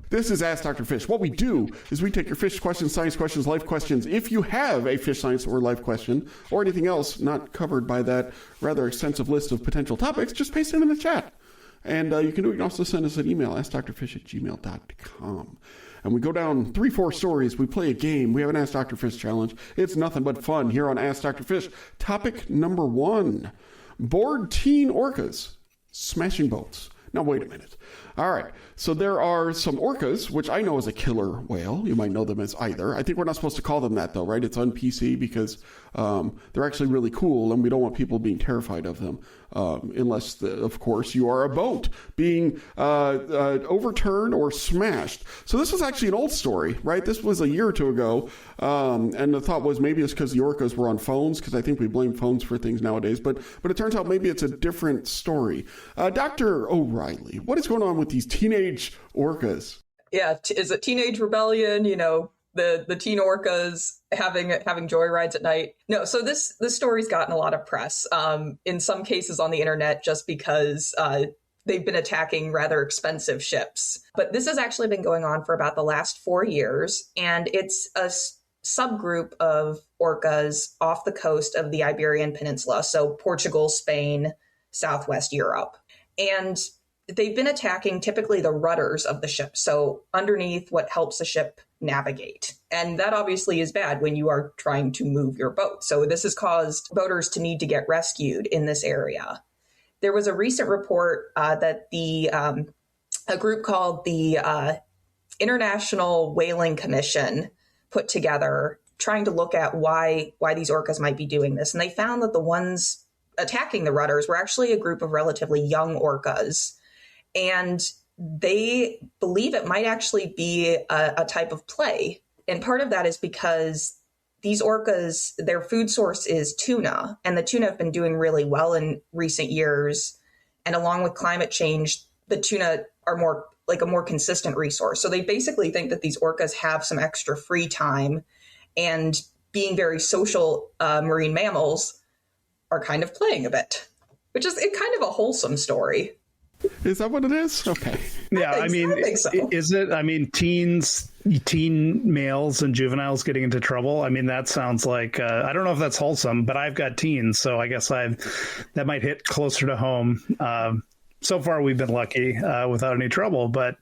This is Ask Dr. Fish. What we do is we take your fish questions, science questions, life questions. If you have a fish, science, or life question, or anything else not covered by that rather extensive list of potential topics, just paste it in the chat. And you can also send us an email, askdrfish@gmail.com. And we go down 3-4 stories. We play a game. We have an Ask Dr. Fish challenge. It's nothing but fun here on Ask Dr. Fish. Topic number 1, bored teen orcas smashing boats. Now, wait a minute. All right. So there are some orcas, which I know is a killer whale. You might know them as either. I think we're not supposed to call them that, though, right? It's un-PC because they're actually really cool, and we don't want people being terrified of them, unless, of course, you are a boat being overturned or smashed. So this was actually an old story, right? This was a year or two ago, and the thought was maybe it's because the orcas were on phones, because I think we blame phones for things nowadays, but it turns out maybe it's a different story. Dr. O'Reilly, what is going on with these teenage orcas? Yeah, is it teenage rebellion? You know, the teen orcas having joyrides at night. No, so this story's gotten a lot of press, in some cases on the internet, just because they've been attacking rather expensive ships. But this has actually been going on for about the last 4 years, and it's a subgroup of orcas off the coast of the Iberian Peninsula, so Portugal, Spain, Southwest Europe. And they've been attacking typically the rudders of the ship, so underneath what helps the ship navigate. And that obviously is bad when you are trying to move your boat. So this has caused boaters to need to get rescued in this area. There was a recent report that a group called the International Whaling Commission put together, trying to look at why these orcas might be doing this. And they found that the ones attacking the rudders were actually a group of relatively young orcas. And they believe it might actually be a type of play. And part of that is because these orcas, their food source is tuna, and the tuna have been doing really well in recent years. And along with climate change, the tuna are a more consistent resource. So they basically think that these orcas have some extra free time, and being very social marine mammals are kind of playing a bit, which is kind of a wholesome story. Is that what it is? Okay. Yeah, I think so. Is it? I mean, teen males and juveniles getting into trouble. I mean, that sounds like, I don't know if that's wholesome, but I've got teens, so I guess that might hit closer to home. So far, we've been lucky without any trouble, but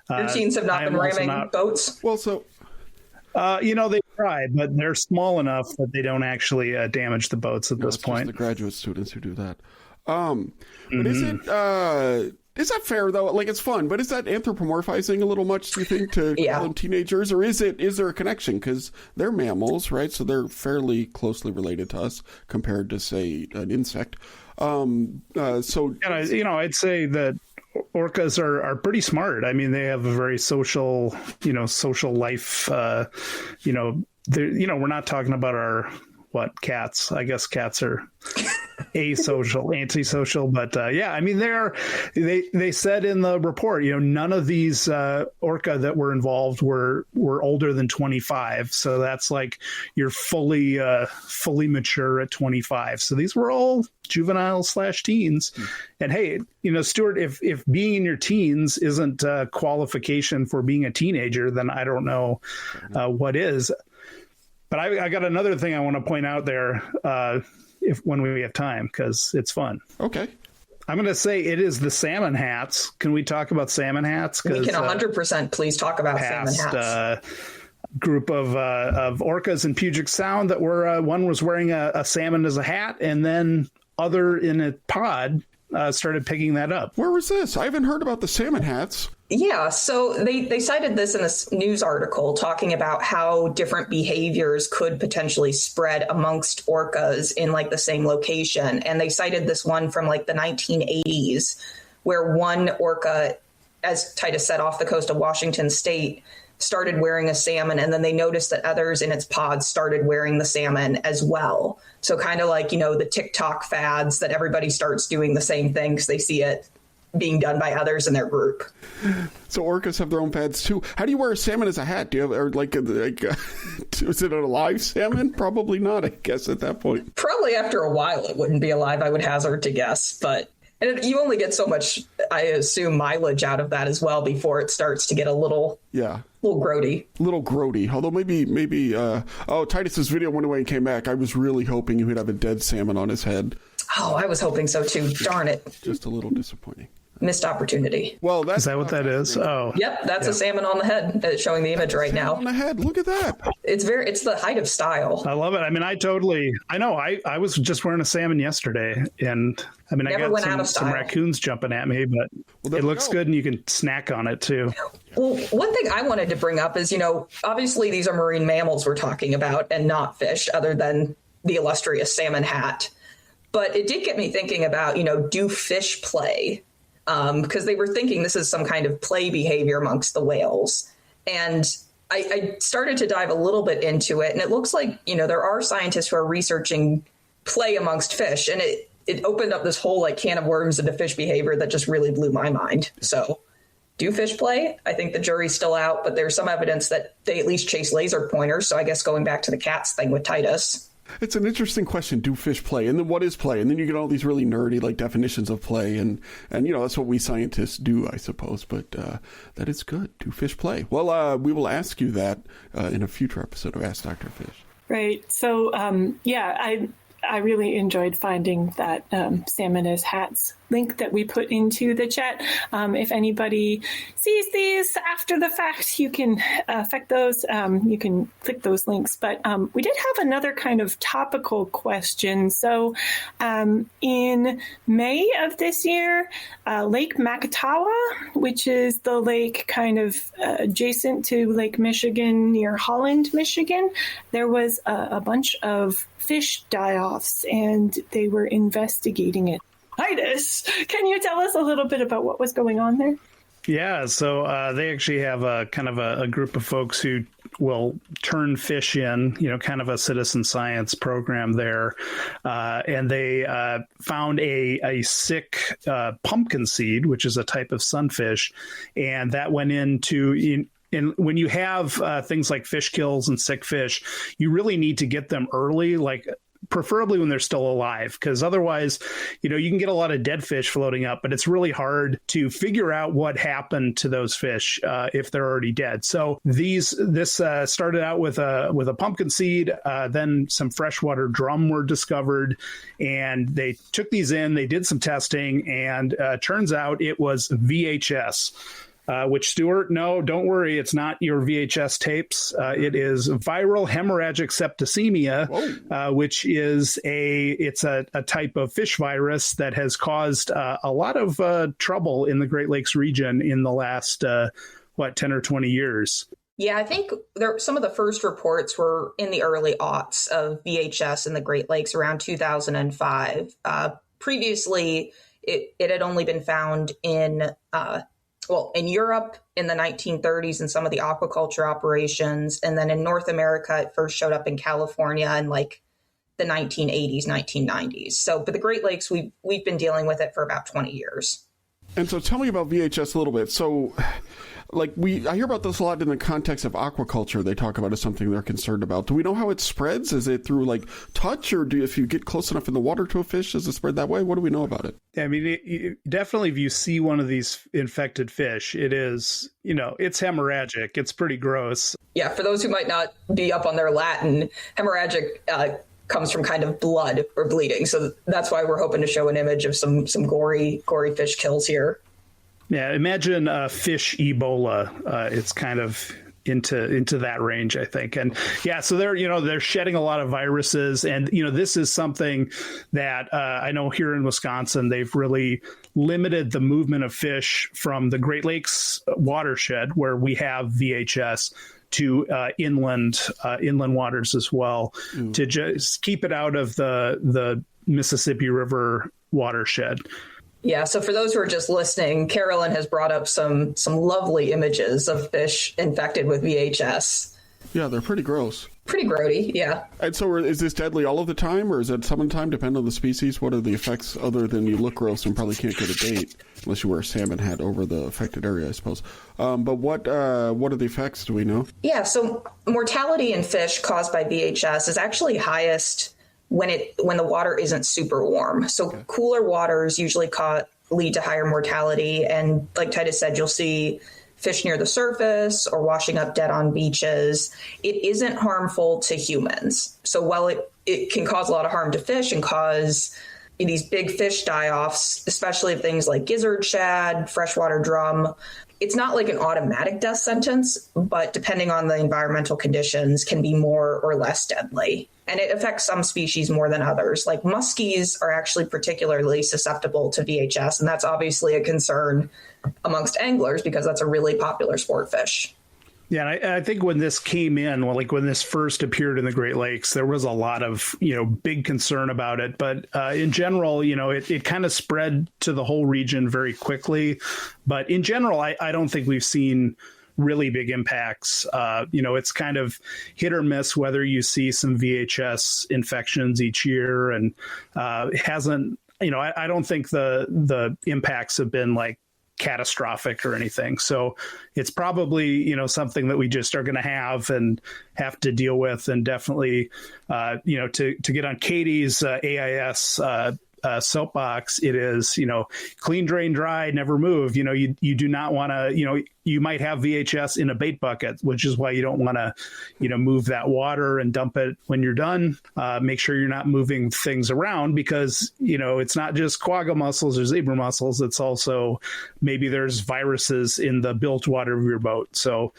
your teens have not been ramming boats. Well, so they try, but they're small enough that they don't actually damage the boats at this point. Just the graduate students who do that. But is that fair though? Like, it's fun, but is that anthropomorphizing a little much, do you think, to call them teenagers, or is there a connection? Because they're mammals, right? So they're fairly closely related to us compared to, say, an insect. I'd say that orcas are pretty smart. I mean, they have a very social life. We're not talking about our cats. I guess cats are asocial, antisocial, but I mean, they said in the report, none of these orca that were involved were older than 25. So that's like you're fully mature at 25. So these were all juveniles / teens. And hey, Stuart, if being in your teens isn't a qualification for being a teenager, then I don't know what is. But I got another thing I want to point out there when we have time, because it's fun. Okay. I'm going to say it is the salmon hats. Can we talk about salmon hats? We can 100% please talk about salmon hats. Group of orcas in Puget Sound that were one was wearing a salmon as a hat, and then other in a pod started picking that up. Where was this? I haven't heard about the salmon hats. Yeah, so they cited this in a news article talking about how different behaviors could potentially spread amongst orcas in the same location. And they cited this one from the 1980s, where one orca, as Titus said, off the coast of Washington State, started wearing a salmon, and then they noticed that others in its pods started wearing the salmon as well. So kind of like, the TikTok fads that everybody starts doing the same thing because they see it being done by others in their group. So orcas have their own pads too. How do you wear a salmon as a hat? Do you have is it a live salmon? Probably not, I guess, at that point. Probably after a while it wouldn't be alive, I would hazard to guess, but And you only get so much, I assume, mileage out of that as well before it starts to get a little grody. Little grody. Although maybe Titus's video went away and came back. I was really hoping he would have a dead salmon on his head. Oh, I was hoping so too. Darn it. Just a little disappointing. Missed opportunity. Well, is that what that is? Oh, yep, that's a salmon on the head. It's showing the image right now. On the head, look at that. It's the height of style. I love it. I mean, I know. I was just wearing a salmon yesterday, and I mean, Never I got some raccoons jumping at me, but it looks good, and you can snack on it too. Well, one thing I wanted to bring up is, obviously these are marine mammals we're talking about, and not fish, other than the illustrious salmon hat. But it did get me thinking about, do fish play? Because they were thinking this is some kind of play behavior amongst the whales. And I started to dive a little bit into it. And it looks like, there are scientists who are researching play amongst fish. And it opened up this whole can of worms into fish behavior that just really blew my mind. So do fish play? I think the jury's still out, but there's some evidence that they at least chase laser pointers. So I guess going back to the cats thing with Titus. It's an interesting question. Do fish play? And then what is play? And then you get all these really nerdy definitions of play. And that's what we scientists do, I suppose. But that is good. Do fish play? Well, we will ask you that in a future episode of Ask Dr. Fish. Right. So, I really enjoyed finding that salmon as hats link that we put into the chat. If anybody sees these after the fact, you can affect those. You can click those links. But we did have another kind of topical question. So in May of this year, Lake Makatawa, which is the lake kind of adjacent to Lake Michigan near Holland, Michigan, there was a bunch of fish die-offs, and they were investigating it. Titus, can you tell us a little bit about what was going on there? Yeah, so they actually have a kind of a group of folks who will turn fish in, kind of a citizen science program there. And they found a sick pumpkin seed, which is a type of sunfish, and that went into... And when you have things like fish kills and sick fish, you really need to get them early, preferably when they're still alive, because otherwise, you can get a lot of dead fish floating up, but it's really hard to figure out what happened to those fish if they're already dead. So this started out with a pumpkin seed, then some freshwater drum were discovered, and they took these in, they did some testing, and turns out it was VHS. Which, Stuart, no, don't worry, it's not your VHS tapes. It is viral hemorrhagic septicemia, which is a type of fish virus that has caused a lot of trouble in the Great Lakes region in the last 10 or 20 years. Yeah, I think some of the first reports were in the early aughts of VHS in the Great Lakes around 2005. Previously, it had only been found in Europe in the 1930s in some of the aquaculture operations. And then in North America, it first showed up in California in the 1980s, 1990s. But the Great Lakes, we've been dealing with it for about 20 years. And so tell me about VHS a little bit. So I hear about this a lot in the context of aquaculture. They talk about it as something they're concerned about. Do we know how it spreads? Is it through touch, or if you get close enough in the water to a fish, does it spread that way? What do we know about it? I mean, definitely if you see one of these infected fish, it is, it's hemorrhagic. It's pretty gross. Yeah. For those who might not be up on their Latin, hemorrhagic comes from kind of blood or bleeding. So that's why we're hoping to show an image of some gory fish kills here. Yeah, imagine fish Ebola. It's kind of into that range, I think. And yeah, so they're shedding a lot of viruses, and this is something that I know here in Wisconsin they've really limited the movement of fish from the Great Lakes watershed where we have VHS to inland waters as well, to just keep it out of the Mississippi River watershed. Yeah, so for those who are just listening, Carolyn has brought up some lovely images of fish infected with VHS. Yeah, they're pretty gross. Pretty grody, yeah. And so is this deadly all of the time, or is it some of the time, depend on the species? What are the effects other than you look gross and probably can't get a date unless you wear a salmon hat over the affected area, I suppose. But what are the effects, do we know? Yeah, so mortality in fish caused by VHS is actually highest when the water isn't super warm. So cooler waters usually lead to higher mortality. And like Titus said, you'll see fish near the surface or washing up dead on beaches. It isn't harmful to humans. So while it can cause a lot of harm to fish and cause these big fish die-offs, especially of things like gizzard shad, freshwater drum, it's not like an automatic death sentence, but depending on the environmental conditions can be more or less deadly. And it affects some species more than others. Like muskies are actually particularly susceptible to VHS, and that's obviously a concern amongst anglers because that's a really popular sport fish. Yeah, I think when this came in, when this first appeared in the Great Lakes, there was a lot of, big concern about it. But in general, it kind of spread to the whole region very quickly. But in general, I don't think we've seen really big impacts. It's kind of hit or miss whether you see some VHS infections each year. And it hasn't, I don't think the impacts have been like catastrophic or anything. So it's probably, something that we just are going to have to deal with. And definitely, to get on Katie's AIS soapbox, it is, clean, drain, dry, never move. You do not want to, you might have VHS in a bait bucket, which is why you don't want to, move that water and dump it when you're done. Make sure you're not moving things around because, it's not just quagga mussels or zebra mussels. It's also maybe there's viruses in the bilge water of your boat. So,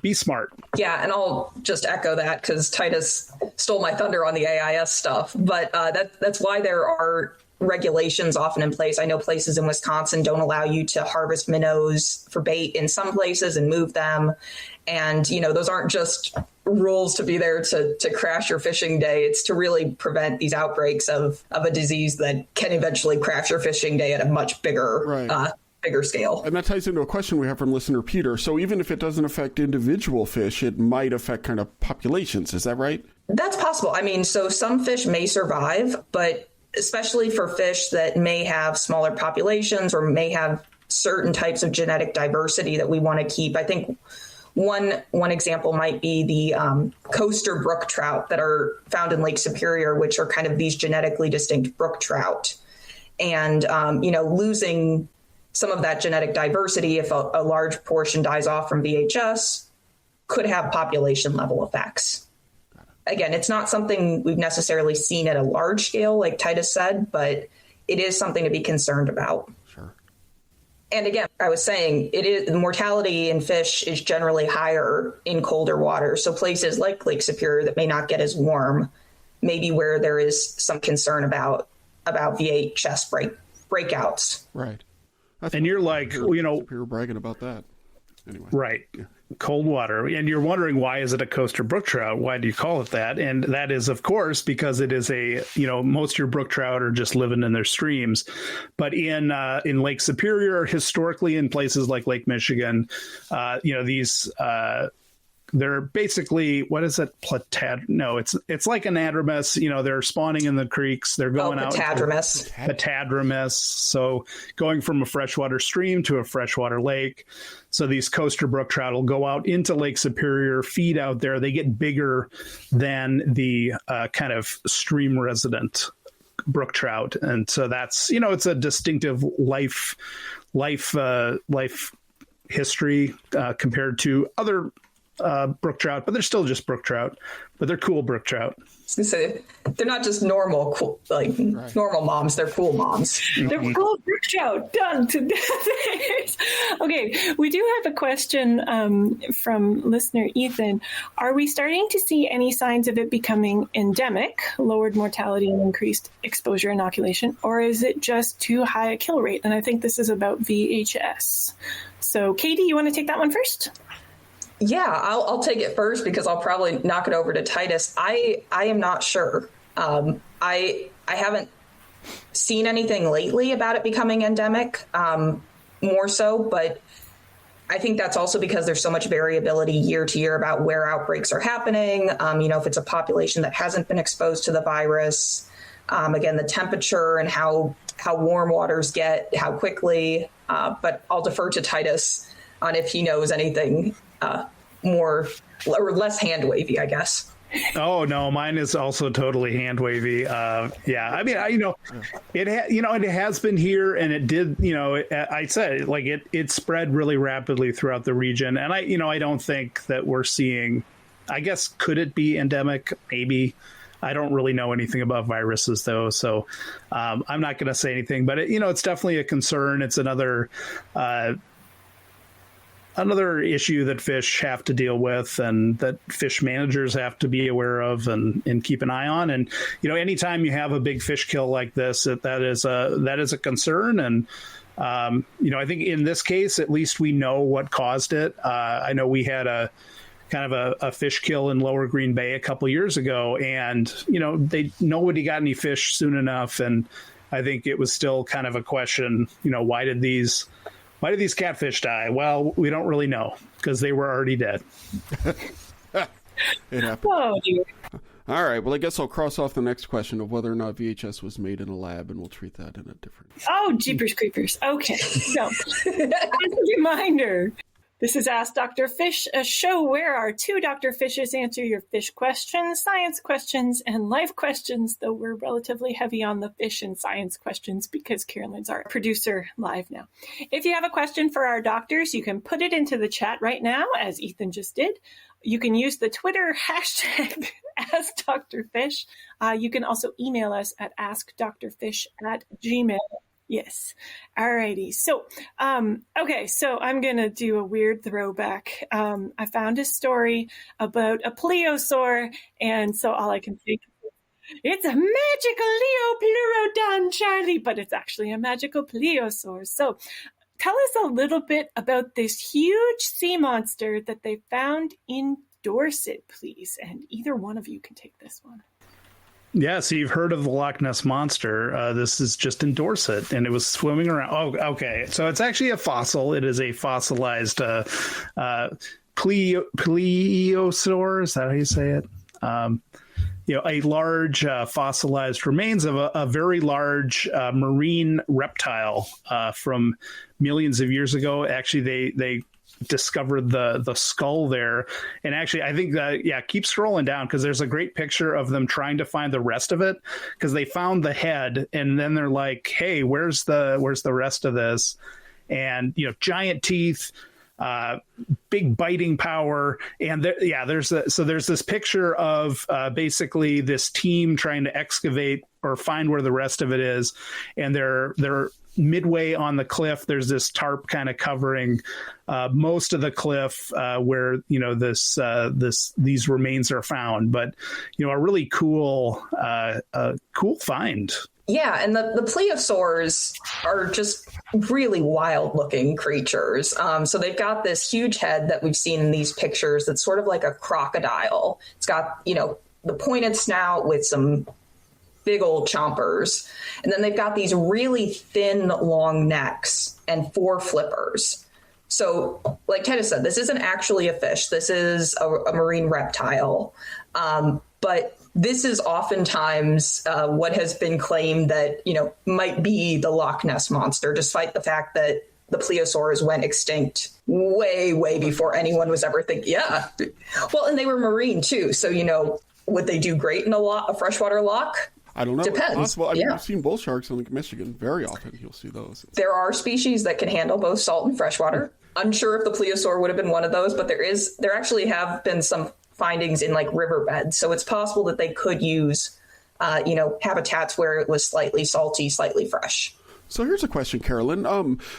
be smart. Yeah, and I'll just echo that because Titus stole my thunder on the AIS stuff. But that's why there are regulations often in place. I know places in Wisconsin don't allow you to harvest minnows for bait in some places and move them. And, those aren't just rules to be there to crash your fishing day. It's to really prevent these outbreaks of a disease that can eventually crash your fishing day at a much bigger bigger scale. And that ties into a question we have from listener Peter. So even if it doesn't affect individual fish, it might affect kind of populations. Is that right? That's possible. I mean, so some fish may survive, but especially for fish that may have smaller populations or may have certain types of genetic diversity that we want to keep. I think one example might be the coaster brook trout that are found in Lake Superior, which are kind of these genetically distinct brook trout. And, losing some of that genetic diversity, if a large portion dies off from VHS, could have population level effects. Again, it's not something we've necessarily seen at a large scale, like Titus said, but it is something to be concerned about. Sure. And again, I was saying, the mortality in fish is generally higher in colder water. So places like Lake Superior that may not get as warm, maybe where there is some concern about VHS breakouts. Right. And you're like, Superior bragging about that. Anyway. Right. Yeah. Cold water. And you're wondering, why is it a coaster brook trout? Why do you call it that? And that is, of course, because it is most of your brook trout are just living in their streams. But in Lake Superior, historically in places like Lake Michigan, these they're basically, what is it? No, it's like anadromous. They're spawning in the creeks. They're going out. Petadromous. So going from a freshwater stream to a freshwater lake. So these coaster brook trout will go out into Lake Superior, feed out there. They get bigger than the kind of stream resident brook trout. And so that's, it's a distinctive life history compared to other brook trout, but they're still just brook trout, but they're cool brook trout. So they're not just normal, cool, normal moms. They're cool moms. They're cool brook trout. Done to death. Okay, we do have a question from listener Ethan. Are we starting to see any signs of it becoming endemic, lowered mortality and increased exposure inoculation, or is it just too high a kill rate? And I think this is about VHS. So, Katie, you want to take that one first? Yeah, I'll take it first because I'll probably knock it over to Titus. I am not sure. I haven't seen anything lately about it becoming endemic, more so, but I think that's also because there's so much variability year to year about where outbreaks are happening. If it's a population that hasn't been exposed to the virus, again, the temperature and how warm waters get, how quickly. But I'll defer to Titus on if he knows anything more or less hand wavy, I guess. Oh no, mine is also totally hand wavy. Yeah, I mean, it has been here, and it did. I said like it spread really rapidly throughout the region, and I don't think that we're seeing. I guess could it be endemic? Maybe. I don't really know anything about viruses though, so I'm not going to say anything. But it's definitely a concern. It's another issue that fish have to deal with and that fish managers have to be aware of and keep an eye on. And, anytime you have a big fish kill like this, that is a concern. And, I think in this case, at least we know what caused it. I know we had a kind of a fish kill in Lower Green Bay a couple years ago, and, nobody got any fish soon enough. And I think it was still kind of a question, why did these catfish die? Well, we don't really know because they were already dead. It happened. Oh, dear. All right. Well, I guess I'll cross off the next question of whether or not VHS was made in a lab, and we'll treat that in a different. Oh, jeepers creepers. Okay. So, as a reminder, this is Ask Dr. Fish, a show where our two Dr. Fishes answer your fish questions, science questions, and life questions, though we're relatively heavy on the fish and science questions because Carolyn's our producer live now. If you have a question for our doctors, you can put it into the chat right now, as Ethan just did. You can use the Twitter hashtag AskDrFish. You can also email us at askdrfish@gmail.com. Yes. Alrighty. So, okay. So I'm going to do a weird throwback. I found a story about a plesiosaur. And so all I can think is, it's a magical Leopleurodon, Charlie, but it's actually a magical plesiosaur. So tell us a little bit about this huge sea monster that they found in Dorset, please. And either one of you can take this one. Yeah, so you've heard of the Loch Ness Monster. This is just in Dorset, and it was swimming around. Oh, okay. So it's actually a fossil. It is a fossilized plesiosaur. Is that how you say it? A large fossilized remains of a very large marine reptile from millions of years ago. Actually, they discovered the skull there, and actually I think that keep scrolling down because there's a great picture of them trying to find the rest of it because they found the head and then they're like, hey, where's the rest of this? And giant teeth, big biting power, and there's this picture of basically this team trying to excavate or find where the rest of it is, and they're midway on the cliff. There's this tarp kind of covering most of the cliff where these remains are found. But a really cool find. Yeah, and the plesiosaurs are just really wild-looking creatures. So they've got this huge head that we've seen in these pictures that's sort of like a crocodile. It's got, the pointed snout with some big old chompers. And then they've got these really thin, long necks and 4 flippers. So, like Titus said, this isn't actually a fish. This is a marine reptile. But this is oftentimes what has been claimed that, might be the Loch Ness Monster, despite the fact that the plesiosaurs went extinct way, way before anyone was ever thinking. Yeah. Well, and they were marine too. So, would they do great in a freshwater loch? I don't know. Depends. It's possible. I've seen bull sharks in Lake Michigan. Very often you'll see those. There are species that can handle both salt and freshwater. Unsure if the plesiosaur would have been one of those, but there actually have been some findings in like riverbeds. So it's possible that they could use, habitats where it was slightly salty, slightly fresh. So here's a question, Carolyn.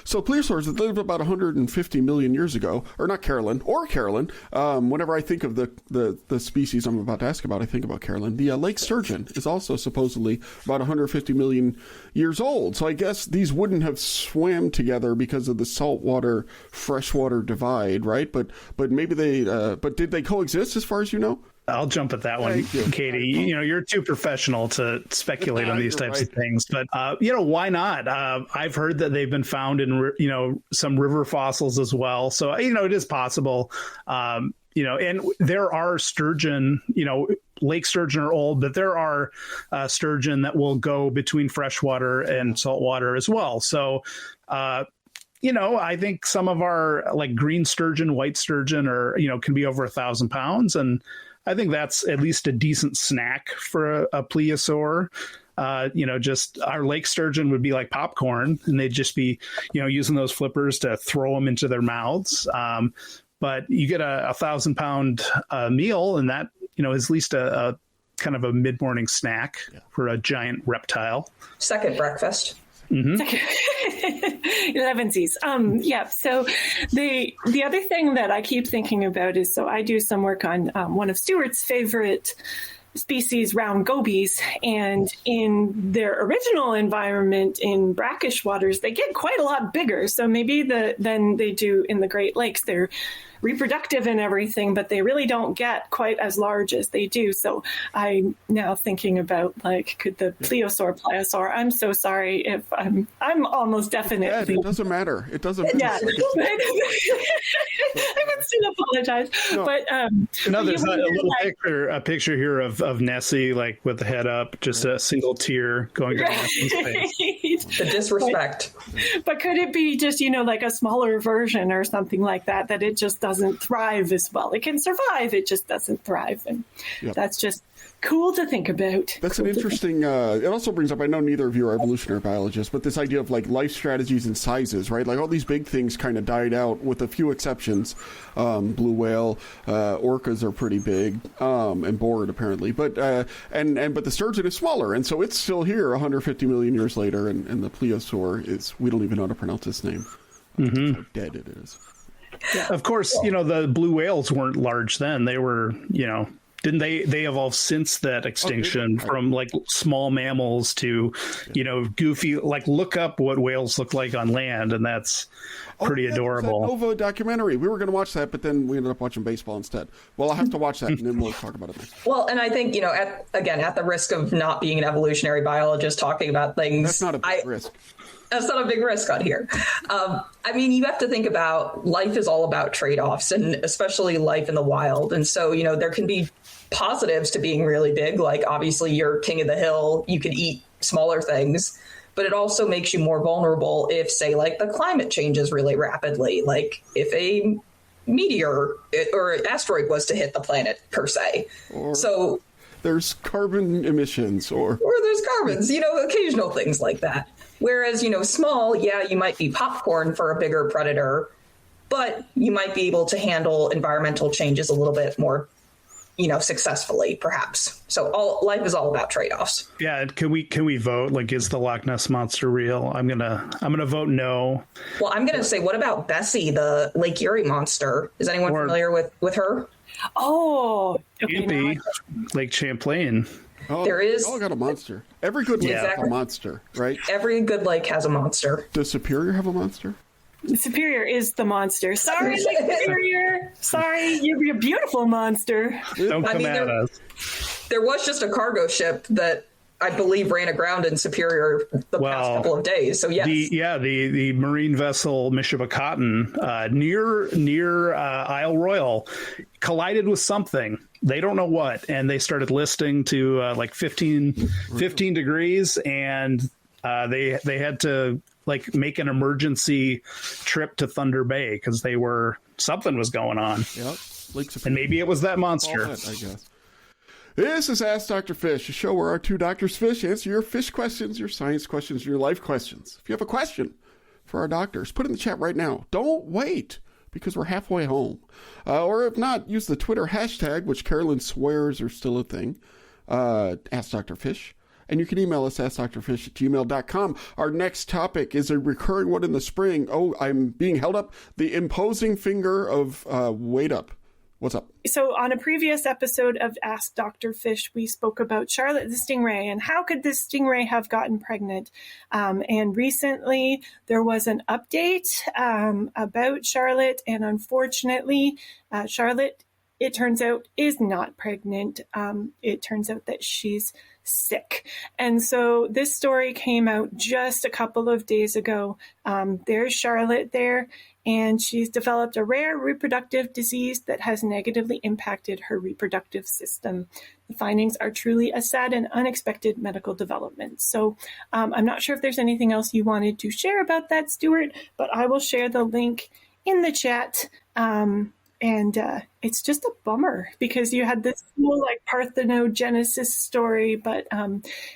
So plesiosaurs that lived about 150 million years ago, or not Carolyn, or Carolyn. Whenever I think of the species I'm about to ask about, I think about Carolyn. The lake sturgeon is also supposedly about 150 million years old. So I guess these wouldn't have swam together because of the saltwater freshwater divide, right? But maybe but did they coexist as far as you know? I'll jump at that one, Katie. You're too professional to speculate on these types of things, but why not? I've heard that they've been found in some river fossils as well, so it is possible. And there are sturgeon. Lake sturgeon are old, but there are sturgeon that will go between freshwater and saltwater as well. So. I think some of our like green sturgeon, white sturgeon, can be over 1,000 pounds, and I think that's at least a decent snack for a plesiosaur. Just our lake sturgeon would be like popcorn, and they'd just be, using those flippers to throw them into their mouths. But you get a 1,000-pound meal, and that, is at least a kind of a mid-morning snack for a giant reptile. Second breakfast. Mm-hmm. 11Cs. So the other thing that I keep thinking about is, so I do some work on one of Stuart's favorite species, round gobies, and in their original environment in brackish waters, they get quite a lot bigger. So maybe than they do in the Great Lakes. They're reproductive and everything, but they really don't get quite as large as they do. So I'm now thinking about, like, could the pliosaur, I'm so sorry if I'm almost definitely. It doesn't matter. It doesn't matter. Yeah. I would still apologize. No. But there's a picture here of Nessie, like with the head up, just a single tear going down Nessie's face. The disrespect. But could it be just, like a smaller version or something like that it just doesn't thrive as well? It can survive, it just doesn't thrive. And that's just cool to think about. That's an interesting, it also brings up, I know neither of you are evolutionary biologists, but this idea of like life strategies and sizes, right? Like all these big things kind of died out with a few exceptions. Blue whale, orcas are pretty big, and bored apparently, but but the sturgeon is smaller, and so it's still here 150 million years later, and the plesiosaur is, we don't even know how to pronounce its name. That's how dead it is. Yeah. Of course, the blue whales weren't large then. They were, didn't they evolve since that extinction from like small mammals to, goofy, like look up what whales look like on land, and that's pretty adorable. That Nova documentary. We were going to watch that, but then we ended up watching baseball instead. Well, I'll have to watch that, and then we'll talk about it next. Well, and I think, at the risk of not being an evolutionary biologist talking about things. That's not a big risk. That's not a big risk on here. You have to think about life is all about trade-offs, and especially life in the wild. And so, there can be positives to being really big. Like, obviously, you're king of the hill. You can eat smaller things. But it also makes you more vulnerable if, say, like the climate changes really rapidly. Like if a meteor or asteroid was to hit the planet, per se. So there's carbon emissions or there's carbons, occasional things like that. Whereas, small, you might be popcorn for a bigger predator, but you might be able to handle environmental changes a little bit more, successfully, perhaps. So life is all about trade-offs. Yeah. Can we vote? Like, is the Loch Ness Monster real? I'm gonna vote no. Well, I'm gonna say, what about Bessie, the Lake Erie monster? Is anyone familiar with her? Oh, okay, Lake Champlain. Oh, there is. All got a monster. Every good lake has a monster, right? Every good lake has a monster. Does Superior have a monster? Superior is the monster. Sorry, Lake Superior. Sorry, you're a beautiful monster. Don't come at us. There was just a cargo ship that I believe ran aground in Superior the past couple of days. So yes, the marine vessel Mishawakaton near Isle Royale collided with something. They don't know what, and they started listing to like 15 degrees, and they had to like make an emergency trip to Thunder Bay because something was going on. Yep, and maybe it was that monster. I guess. This is Ask Dr. Fish, a show where our two Drs Fish answer your fish questions, your science questions, your life questions. If you have a question for our doctors, put it in the chat right now. Don't wait, because we're halfway home. Or if not, use the Twitter hashtag, which Carolyn swears are still a thing, Ask Dr. Fish. And you can email us, askdrfish@gmail.com. Our next topic is a recurring one in the spring. Oh, I'm being held up. The imposing finger of Wait Up. What's up? So on a previous episode of Ask Dr. Fish, we spoke about Charlotte the stingray and how could this stingray have gotten pregnant. And recently there was an update about Charlotte, and unfortunately, Charlotte, it turns out, is not pregnant. It turns out that she's sick. And so this story came out just a couple of days ago. There's Charlotte there, and she's developed a rare reproductive disease that has negatively impacted her reproductive system. The findings are truly a sad and unexpected medical development. So I'm not sure if there's anything else you wanted to share about that, Stuart, but I will share the link in the chat. And it's just a bummer because you had this cool like parthenogenesis story, but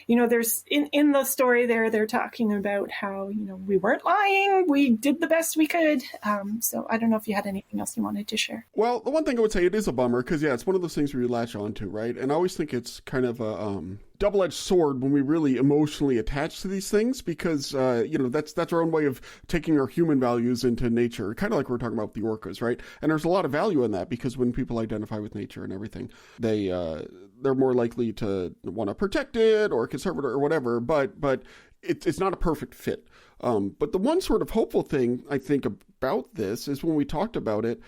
there's in the story they're talking about how we weren't lying, we did the best we could. So I don't know if you had anything else you wanted to share. Well, the one thing I would say, it is a bummer because it's one of those things where you latch onto, right? And I always think it's kind of a double-edged sword when we really emotionally attach to these things because that's our own way of taking our human values into nature, kind of like we're talking about with the orcas, right? And there's a lot of value in that because when people identify with nature and everything, they're more likely to want to protect it or conserve it or whatever, but it's not a perfect fit. But the one sort of hopeful thing I think about this is when we talked about it,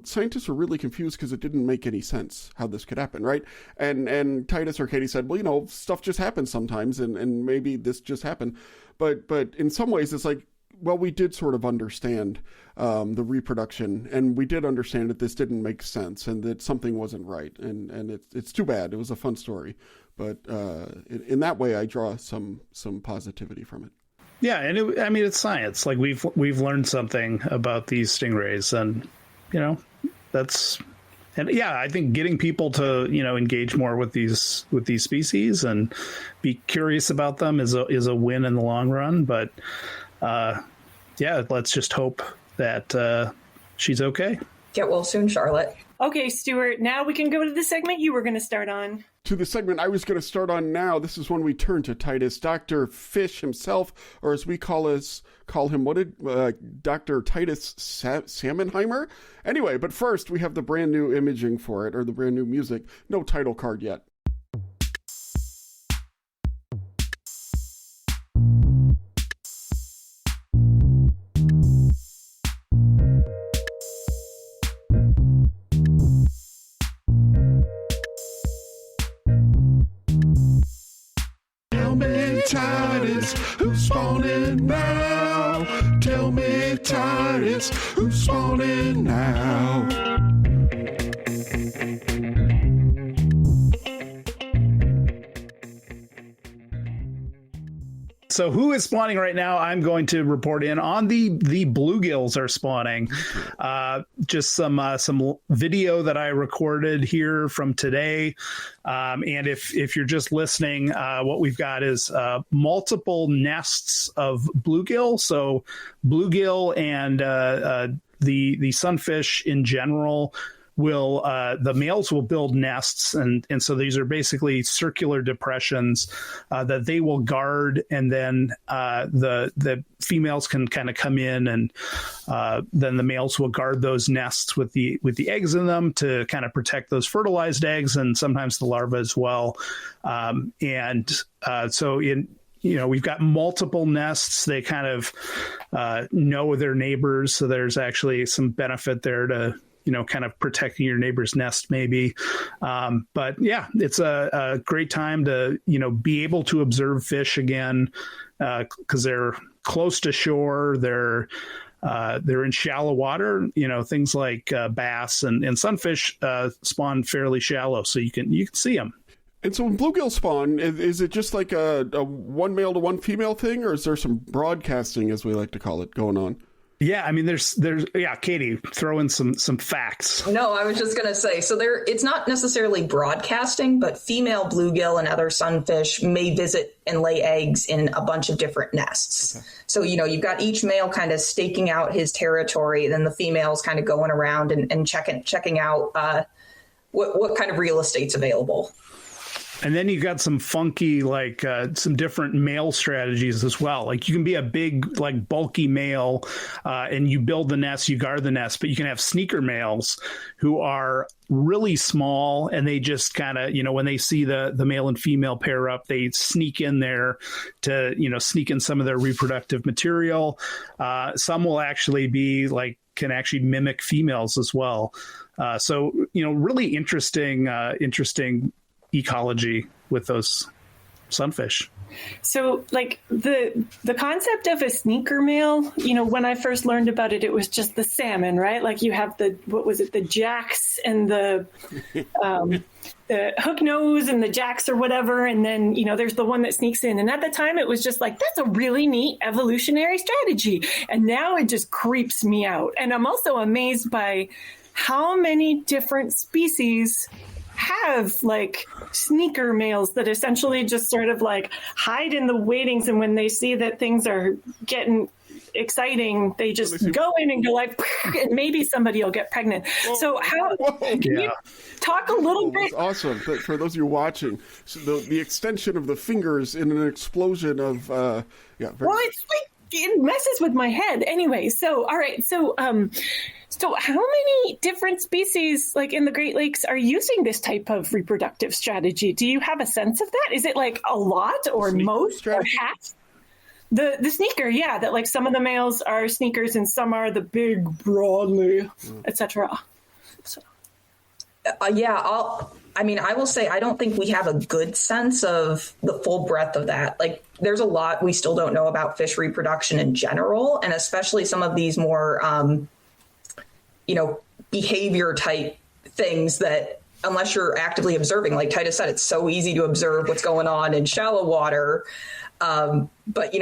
scientists were really confused because it didn't make any sense how this could happen, right? And Titus or Katie said, well, stuff just happens sometimes, and maybe this just happened. But in some ways, it's like, well, we did sort of understand the reproduction, and we did understand that this didn't make sense and that something wasn't right. And it's too bad. It was a fun story. But in that way, I draw some positivity from it. Yeah, and it's science. Like we've learned something about these stingrays, and I think getting people to engage more with these species and be curious about them is a win in the long run. But let's just hope that she's okay. Get well soon, Charlotte. Okay, Stuart, now we can go to the segment you were going to start on. To the segment I was going to start on now. This is when we turn to Titus, Dr. Fish himself, or as we call him, Dr. Titus Seiheimer? Anyway, but first we have the brand new imaging for it, or the brand new music. No title card yet. Titus, who's spawning now? Tell me, Titus, who's spawning now? So who is spawning right now? I'm going to report in on the bluegills are spawning. Just some video that I recorded here from today. And if you're just listening, what we've got is multiple nests of bluegill. So bluegill and the sunfish in general the males will build nests, and so these are basically circular depressions that they will guard, and then the females can kind of come in, and then the males will guard those nests with the eggs in them to kind of protect those fertilized eggs and sometimes the larvae as well. So we've got multiple nests. They kind of know their neighbors, so there's actually some benefit there to kind of protecting your neighbor's nest maybe. But yeah, it's a great time to, be able to observe fish again, because they're close to shore. They're in shallow water, things like bass and sunfish spawn fairly shallow, so you can see them. And so when bluegill spawn, is it just like a one male to one female thing, or is there some broadcasting, as we like to call it, going on? Yeah, I mean, there's Katie, throw in some facts. No, I was just going to say, so it's not necessarily broadcasting, but female bluegill and other sunfish may visit and lay eggs in a bunch of different nests. Okay. So, you've got each male kind of staking out his territory, and then the females kind of going around and checking out what kind of real estate's available. And then you got some funky, some different male strategies as well. Like you can be a big, bulky male and you build the nest, you guard the nest, but you can have sneaker males who are really small, and they just kind of, when they see the male and female pair up, they sneak in there to, sneak in some of their reproductive material. Some will actually be can actually mimic females as well. So, really interesting ecology with those sunfish. So the concept of a sneaker male, when I first learned about it, it was just the salmon, right? Like you have the jacks and the hook nose and the jacks or whatever. And then, there's the one that sneaks in. And at the time it was just that's a really neat evolutionary strategy. And now it just creeps me out. And I'm also amazed by how many different species have like sneaker males that essentially just sort of like hide in the waitings, and when they see that things are getting exciting, they just go in and go like, and maybe somebody will get pregnant. Whoa, so how can you talk a little bit? Awesome. But for those of you watching, so the extension of the fingers in an explosion of well, it's like it messes with my head anyway. So all right, so how many different species, like in the Great Lakes, are using this type of reproductive strategy? Do you have a sense of that? Is it like a lot or most strategy? Or half? The sneaker, yeah, that like some of the males are sneakers and some are the big broadly, etc. So. I will say I don't think we have a good sense of the full breadth of that. Like, there's a lot we still don't know about fish reproduction in general, and especially some of these more, behavior type things that unless you're actively observing, like Titus said, it's so easy to observe what's going on in shallow water. But,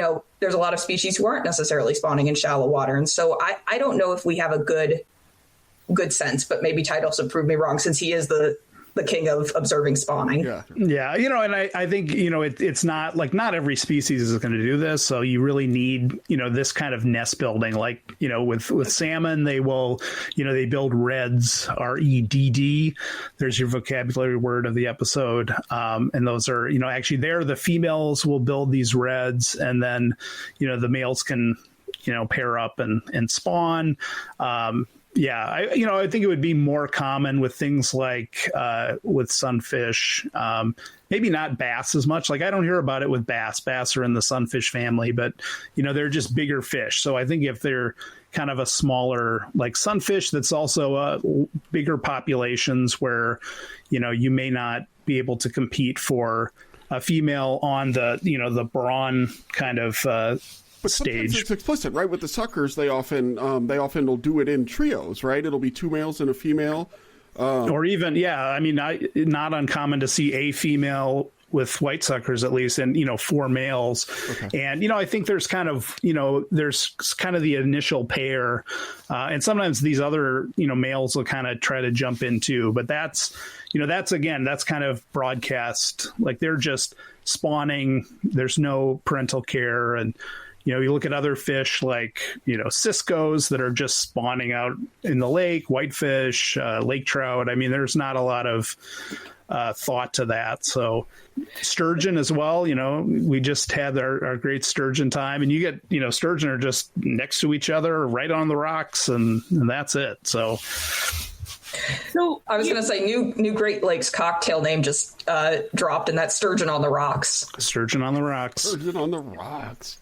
there's a lot of species who aren't necessarily spawning in shallow water. And so I don't know if we have a good sense, but maybe Titus will prove me wrong since he is the king of observing spawning. Yeah. And I think, it's not like not every species is going to do this. So you really need, this kind of nest building, like, with salmon, they will, they build reds, REDD. There's your vocabulary word of the episode. And those are, actually there, the females will build these reds and then, the males can, pair up and spawn. I think it would be more common with things like with sunfish, maybe not bass as much. Like I don't hear about it with bass. Bass are in the sunfish family, but they're just bigger fish. So I think if they're kind of a smaller like sunfish, that's also bigger populations where you may not be able to compete for a female on the brawn kind of. But sometimes it's explicit, right? With the suckers, they often will do it in trios, right? It'll be two males and a female. Or even, not uncommon to see a female with white suckers, at least, and, 4 males. Okay. And, I think there's kind of, there's kind of the initial pair. And sometimes these other, males will kind of try to jump in too. But that's kind of broadcast. Like they're just spawning. There's no parental care. And, you look at other fish like, ciscos that are just spawning out in the lake, whitefish, lake trout. I mean, there's not a lot of thought to that. So sturgeon as well, we just had our great sturgeon time, and you get, sturgeon are just next to each other right on the rocks and that's it. So I was going to say new Great Lakes cocktail name just dropped, and that's sturgeon on the rocks. Sturgeon on the rocks. Sturgeon on the rocks.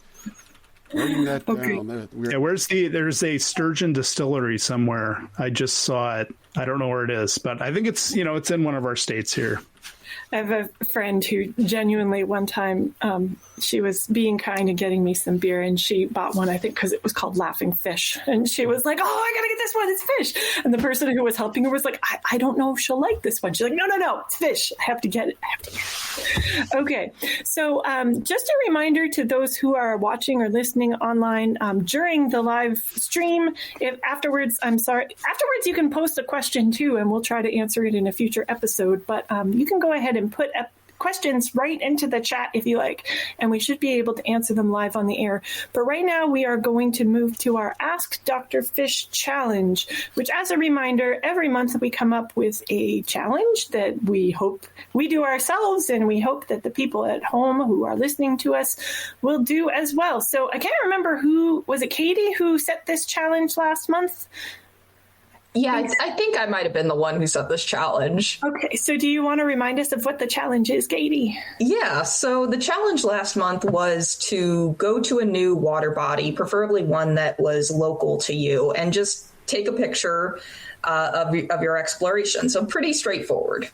Writing that down. Yeah, there's a sturgeon distillery somewhere. I just saw it. I don't know where it is, but I think it's, it's in one of our states here. I have a friend who genuinely one time, she was being kind and getting me some beer, and she bought one, I think, because it was called Laughing Fish. And she was like, oh, I got to get this one. It's fish. And the person who was helping her was like, I don't know if she'll like this one. She's like, no, it's fish. I have to get it. Okay. So just a reminder to those who are watching or listening online during the live stream, afterwards, you can post a question too, and we'll try to answer it in a future episode. But you can go ahead and put questions right into the chat if you like, and we should be able to answer them live on the air. But right now we are going to move to our Ask Dr. Fish challenge, which, as a reminder, every month we come up with a challenge that we hope we do ourselves, and we hope that the people at home who are listening to us will do as well. So I can't remember who was it, Katie, who set this challenge last month? Yeah, I think I might have been the one who set this challenge. Okay, so do you want to remind us of what the challenge is, Katie? Yeah, so the challenge last month was to go to a new water body, preferably one that was local to you, and just take a picture of your exploration. So pretty straightforward.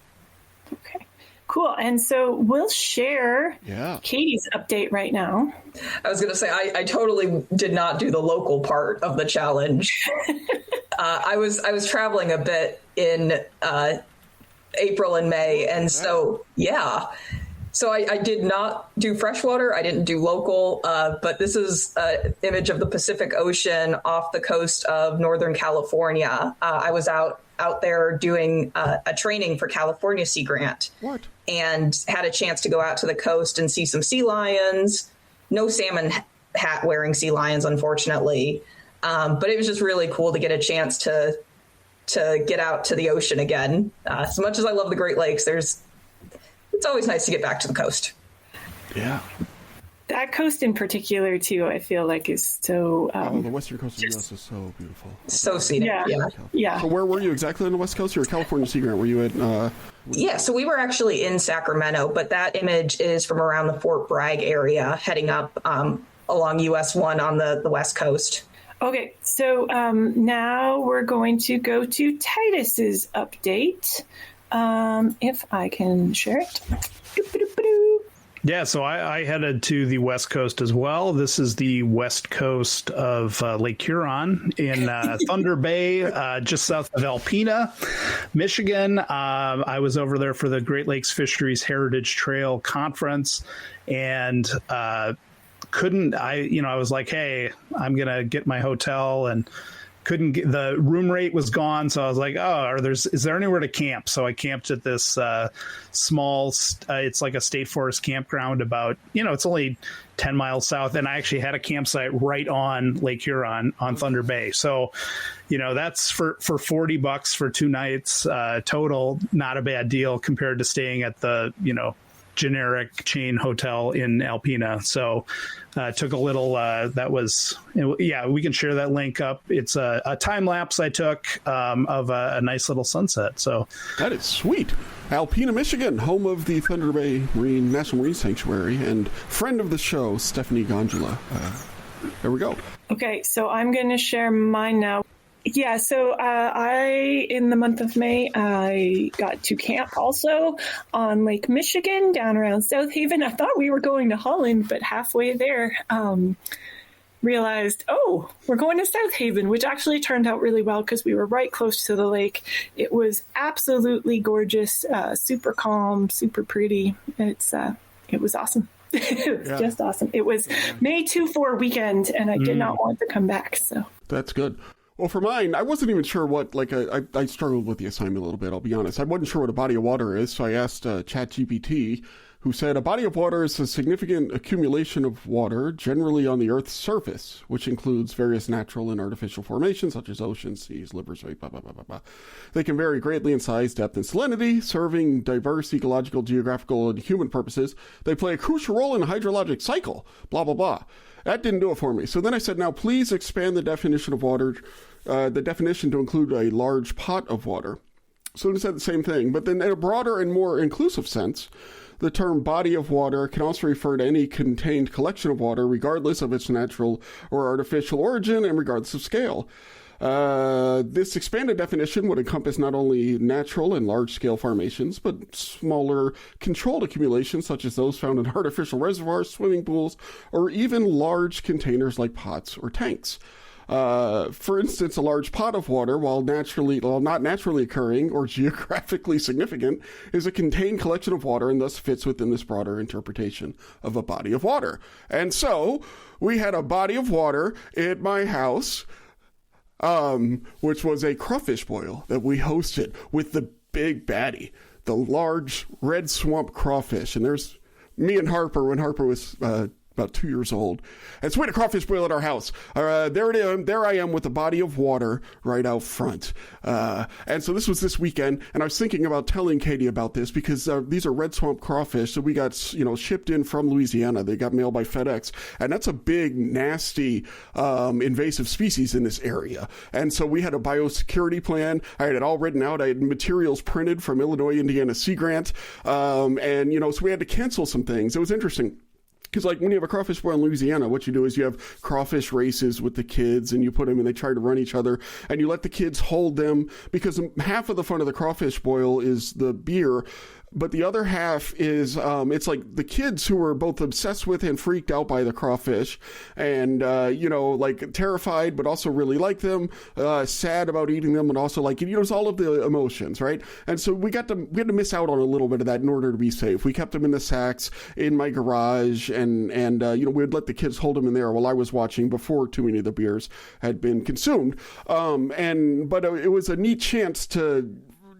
Okay, cool. And so we'll share Katie's update right now. I was going to say, I totally did not do the local part of the challenge. I was traveling a bit in April and May, and so I did not do freshwater. I didn't do local, but this is an image of the Pacific Ocean off the coast of Northern California. I was out out there doing a training for California Sea Grant. What? And had a chance to go out to the coast and see some sea lions. No salmon hat wearing sea lions, unfortunately. But it was just really cool to get a chance to get out to the ocean again. As much as I love the Great Lakes, it's always nice to get back to the coast. Yeah. That coast in particular, too, I feel like is so... the western coast of the U.S. is so beautiful. So scenic, yeah. So where were you exactly on the West Coast? You were California Sea Grant. Were you at... Yeah, so we were actually in Sacramento, but that image is from around the Fort Bragg area, heading up along US 1 on the West Coast. Okay, so now we're going to go to Titus's update. If I can share it. Yeah, so I headed to the West Coast as well. This is the west coast of Lake Huron in Thunder Bay, just south of Alpena, Michigan. I was over there for the Great Lakes Fisheries Heritage Trail Conference, and I was like, hey, I'm going to get my hotel, and couldn't get, the room rate was gone. So I was like, is there anywhere to camp? So I camped at this small, it's like a state forest campground about, it's only 10 miles south. And I actually had a campsite right on Lake Huron on Thunder Bay. So, that's for $40 for 2 nights total, not a bad deal compared to staying at the, generic chain hotel in Alpena. So took a little, we can share that link up. It's a time lapse I took of a nice little sunset. So that is sweet. Alpena, Michigan, home of the Thunder Bay National Marine Sanctuary, and friend of the show, Stephanie Gondula. There we go. Okay, so I'm going to share mine now. Yeah, so in the month of May, I got to camp also on Lake Michigan down around South Haven. I thought we were going to Holland, but halfway there, realized, we're going to South Haven, which actually turned out really well because we were right close to the lake. It was absolutely gorgeous, super calm, super pretty. It was awesome. It was just awesome. It was May 2-4 weekend, and I did not want to come back. So that's good. Well, for mine, I wasn't even sure what, I struggled with the assignment a little bit, I'll be honest. I wasn't sure what a body of water is, so I asked ChatGPT, who said a body of water is a significant accumulation of water, generally on the Earth's surface, which includes various natural and artificial formations, such as oceans, seas, rivers, blah, blah, blah, blah, blah. They can vary greatly in size, depth, and salinity, serving diverse ecological, geographical, and human purposes. They play a crucial role in the hydrologic cycle, blah, blah, blah. That didn't do it for me. So then I said, now please expand the definition of water, the definition to include a large pot of water. So it said the same thing, but then in a broader and more inclusive sense, the term body of water can also refer to any contained collection of water, regardless of its natural or artificial origin and regardless of scale. This expanded definition would encompass not only natural and large-scale formations, but smaller controlled accumulations such as those found in artificial reservoirs, swimming pools, or even large containers like pots or tanks. For instance, a large pot of water, while not naturally occurring or geographically significant, is a contained collection of water and thus fits within this broader interpretation of a body of water. And so we had a body of water at my house, which was a crawfish boil that we hosted with the big baddie, the large red swamp crawfish. And there's me and Harper when Harper was about 2 years old. And so we had a crawfish boil at our house. There I am with a body of water right out front. And so this was this weekend, and I was thinking about telling Katie about this because these are red swamp crawfish that we got, shipped in from Louisiana. They got mailed by FedEx, and that's a big, nasty, invasive species in this area. And so we had a biosecurity plan. I had it all written out. I had materials printed from Illinois, Indiana Sea Grant. So we had to cancel some things. It was interesting. Because when you have a crawfish boil in Louisiana, what you do is you have crawfish races with the kids, and you put them and they try to run each other, and you let the kids hold them because half of the fun of the crawfish boil is the beer. But the other half is, it's like the kids who were both obsessed with and freaked out by the crawfish and, like terrified, but also really like them, sad about eating them, and also like, it's all of the emotions, right? And so we had to miss out on a little bit of that in order to be safe. We kept them in the sacks in my garage, and we'd let the kids hold them in there while I was watching before too many of the beers had been consumed. But it was a neat chance to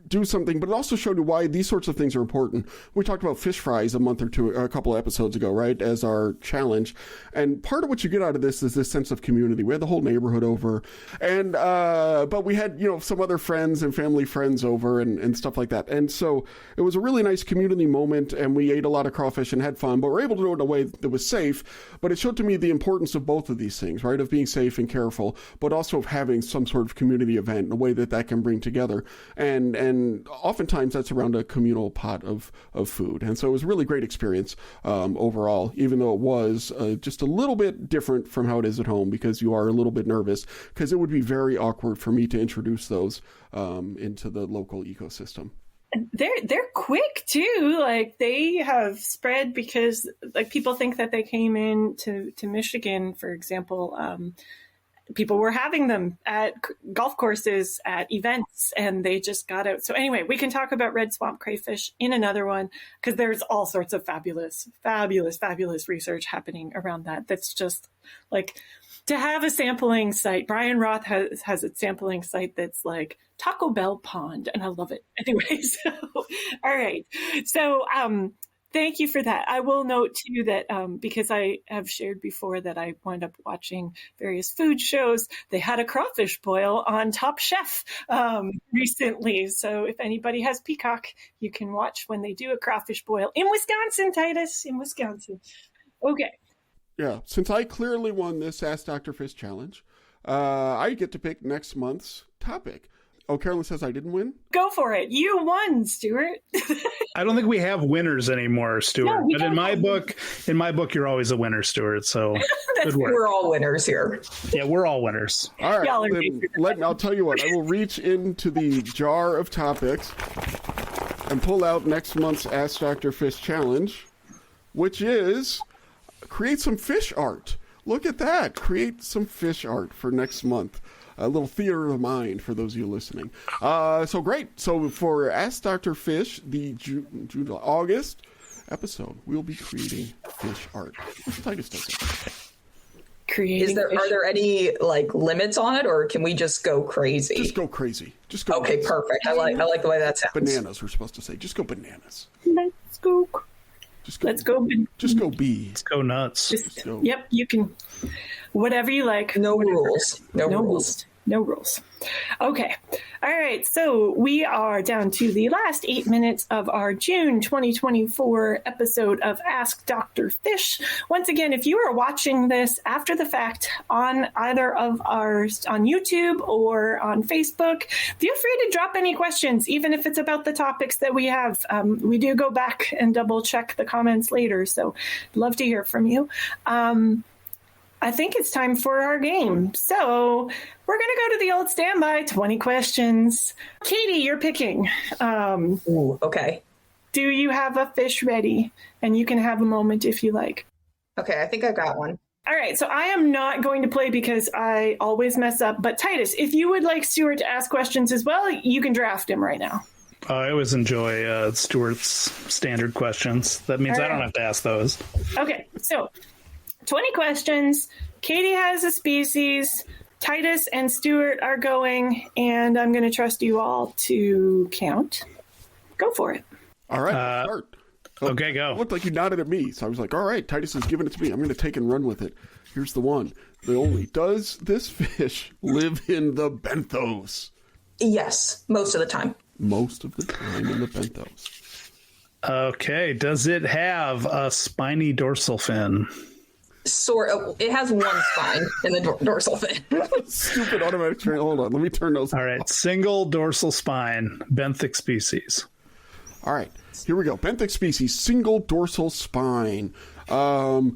do something, but it also showed you why these sorts of things are important. We talked about fish fries a couple of episodes ago, right, as our challenge. And part of what you get out of this is this sense of community. We had the whole neighborhood over, and but we had some other friends and family friends over and stuff like that. And so it was a really nice community moment, and we ate a lot of crawfish and had fun, but we're able to do it in a way that was safe. But it showed to me the importance of both of these things, right, of being safe and careful, but also of having some sort of community event in a way that can bring together. And oftentimes that's around a communal pot of food. And so it was a really great experience overall, even though it was just a little bit different from how it is at home, because you are a little bit nervous, because it would be very awkward for me to introduce those into the local ecosystem. They're quick too. Like, they have spread because like people think that they came in to Michigan, for example. People were having them at golf courses, at events, and they just got out. So anyway, we can talk about red swamp crayfish in another one, because there's all sorts of fabulous research happening around that. That's just like, to have a sampling site. Brian Roth has a sampling site that's like Taco Bell Pond, and I love it. Anyway, so all right. So thank you for that. I will note too that because I have shared before that I wound up watching various food shows. They had a crawfish boil on Top Chef recently. So if anybody has Peacock, you can watch when they do a crawfish boil in Wisconsin, Titus, in Wisconsin. Okay. Yeah, since I clearly won this Ask Dr. Fish challenge, I get to pick next month's topic. Oh, Carolyn says I didn't win? Go for it. You won, Stuart. I don't think we have winners anymore, Stuart. No, but in my book, you're always a winner, Stuart. So good work. We're all winners here. Yeah, we're all winners. All right. Then I'll tell you what. I will reach into the jar of topics and pull out next month's Ask Dr. Fish challenge, which is create some fish art. Look at that. Create some fish art for next month. A little theater of the mind for those of you listening. So great. So for Ask Dr. Fish, the August episode, we'll be creating fish art. Titus does it. Are there any like limits on it, or can we just go crazy? Just go crazy. Okay, nuts. Perfect. I like the way that sounds. Bananas, we're supposed to say. Just go bananas. Let's go. Let's go. Just go bee. Let's go nuts. Yep, you can. Whatever you like. No rules. No rules. No rules. Okay. All right. So we are down to the last 8 minutes of our June 2024 episode of Ask Dr. Fish. Once again, if you are watching this after the fact on either of ours on YouTube or on Facebook, feel free to drop any questions, even if it's about the topics that we have. We do go back and double check the comments later. So love to hear from you. I think it's time for our game. So we're going to go to the old standby, 20 questions. Katie, you're picking. Ooh, okay. Do you have a fish ready? And you can have a moment if you like. Okay, I think I got one. All right, so I am not going to play because I always mess up. But Titus, if you would like Stuart to ask questions as well, you can draft him right now. I always enjoy Stuart's standard questions. That means I don't have to ask those. Okay, so 20 questions. Katie has a species. Titus and Stuart are going, and I'm going to trust you all to count. Go for it. All right, start. Okay, go. It looked like you nodded at me, so I was like, all right, Titus is giving it to me. I'm going to take and run with it. Here's the one, the only. Does this fish live in the benthos? Yes, most of the time. Most of the time in the benthos. Okay, does it have a spiny dorsal fin? It has one spine in the dorsal fin. Stupid automatic train. Hold on, let me turn those. All right, single dorsal spine, benthic species. All right, here we go. Benthic species, single dorsal spine. Does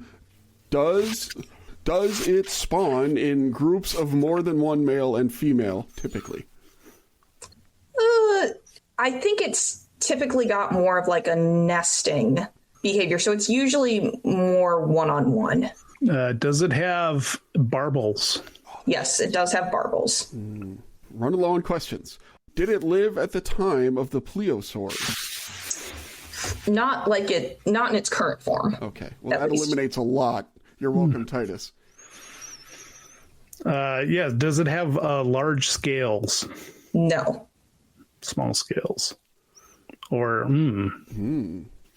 it spawn in groups of more than one male and female, typically? I think it's typically got more of like a nesting behavior. So it's usually more one-on-one. Does it have barbels? Yes, it does have barbels. Run low on questions. Did it live at the time of the plesiosaurs? Not in its current form. Okay. Well, that eliminates a lot. You're welcome, Titus. Yeah. Does it have large scales? No. Small scales? Or,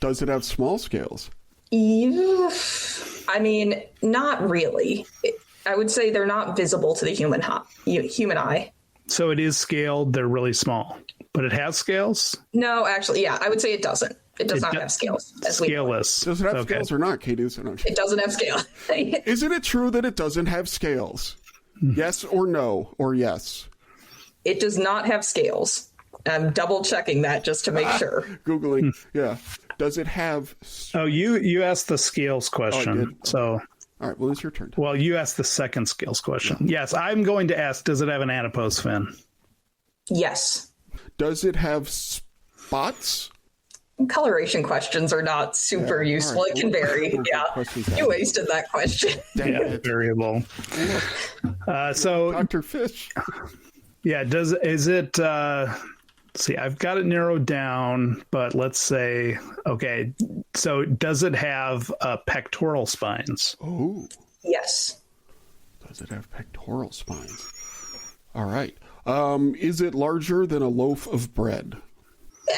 Does it have small scales? I mean, not really. I would say they're not visible to the human eye. So it is scaled. They're really small, but it has scales? No, actually, yeah, I would say it doesn't. It does not have scales. Scaleless. Does it have scales or not, Katie? It doesn't have scales. Isn't it true that it doesn't have scales? Yes or no, or yes? It does not have scales. I'm double checking that just to make sure. Googling, yeah. Does it have... Oh, you asked the scales question. Oh, I did? So... All right, well, it's your turn. Well, you asked the second scales question. Yes, I'm going to ask, does it have an adipose fin? Yes. Does it have spots? Coloration questions are not super useful. Right. It can vary. Yeah. You wasted that question. Variable. So Dr. Fish. Yeah, is it see, I've got it narrowed down, but let's say, okay, so does it have pectoral spines? Oh. Yes. Does it have pectoral spines? All right. Is it larger than a loaf of bread?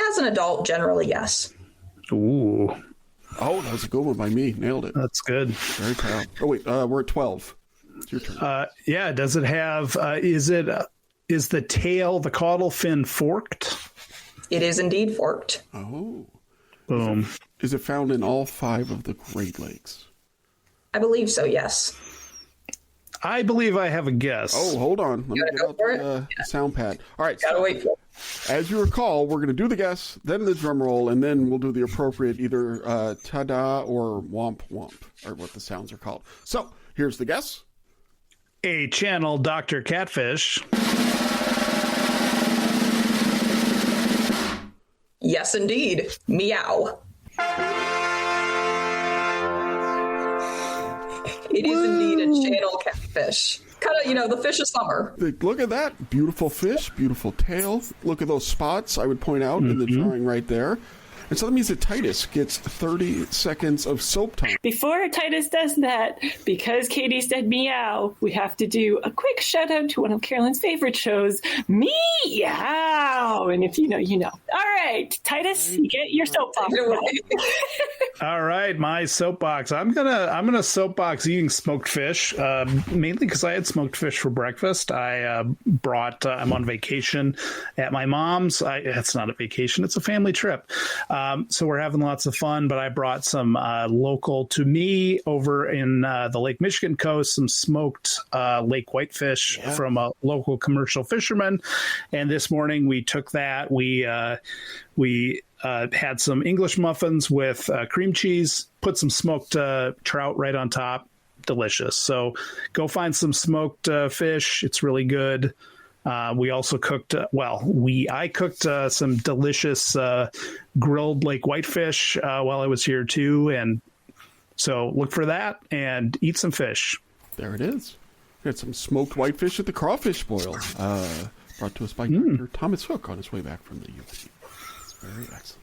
As an adult, generally, yes. Ooh. Oh, that was a good one by me. Nailed it. That's good. Very proud. Oh, wait, we're at 12. It's your turn. Yeah, does it have, is the tail, the caudal fin forked? It is indeed forked. Oh. Boom. Is it found in all 5 of the Great Lakes? I believe so, yes. I believe I have a guess. Oh, hold on. Let me get out the sound pad. All right. Gotta wait for it. As you recall, we're going to do the guess, then the drum roll, and then we'll do the appropriate either ta-da or womp womp, or what the sounds are called. So, here's the guess. A channel Dr. Catfish. Yes, indeed. Meow. It is indeed a channel catfish. Kind of, the fish of summer. Look at that. Beautiful fish, beautiful tail. Look at those spots I would point out in the drawing right there. And so that means that Titus gets 30 seconds of soap time. Before Titus does that, because Katie said meow, we have to do a quick shout out to one of Carolyn's favorite shows, Meow. And if you know, you know. All right, Titus, you get your soapbox. All right, my soapbox. I'm gonna soapbox eating smoked fish, mainly because I had smoked fish for breakfast. I'm on vacation at my mom's. It's not a vacation; it's a family trip. So we're having lots of fun, but I brought some local to me over in the Lake Michigan coast, some smoked lake whitefish from a local commercial fisherman. And this morning we took that. We had some English muffins with cream cheese, put some smoked trout right on top. Delicious. So go find some smoked fish. It's really good. We also cooked, I cooked some delicious grilled lake whitefish while I was here too. And so look for that and eat some fish. There it is. We had some smoked whitefish at the Crawfish Boil, brought to us by Dr. Thomas Hook on his way back from the UP. It's very excellent.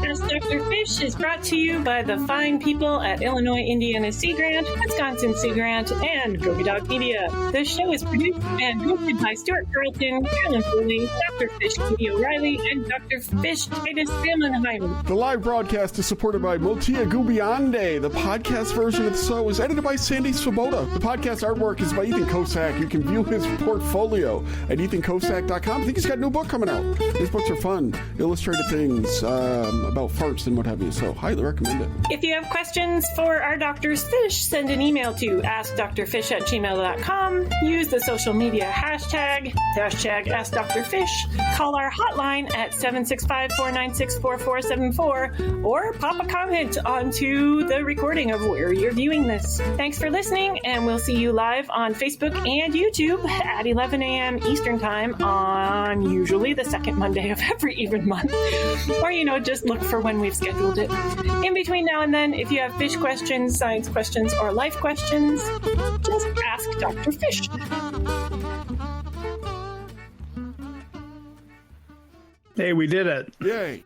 Ask Dr. Fish is brought to you by the fine people at Illinois Indiana Sea Grant, Wisconsin Sea Grant, and Goby Dog Media. This show is produced and hosted by Stuart, Carlton, Carolyn, Foley, Dr. Fish, Katie O'Reilly, and Dr. Fish, Titus Seiheimer. The live broadcast is supported by Moti Agunbiade. The podcast version of the show is edited by Sandy Svoboda. The podcast artwork is by Ethan Kosak. You can view his portfolio at ethankosak.com. I think he's got a new book coming out. These books are fun. Illustrated things about farts tips and what have you. So highly recommend it. If you have questions for our Drs Fish, send an email to askdrfish@gmail.com. Use the social media hashtag AskDrFish. Call our hotline at 765-496-4474 or pop a comment onto the recording of where you're viewing this. Thanks for listening, and we'll see you live on Facebook and YouTube at 11 a.m. Eastern Time on usually the second Monday of every even month. Or, just look for when we've scheduled it. In between now and then, if you have fish questions, science questions, or life questions, just ask Dr. Fish. Hey, we did it. Yay.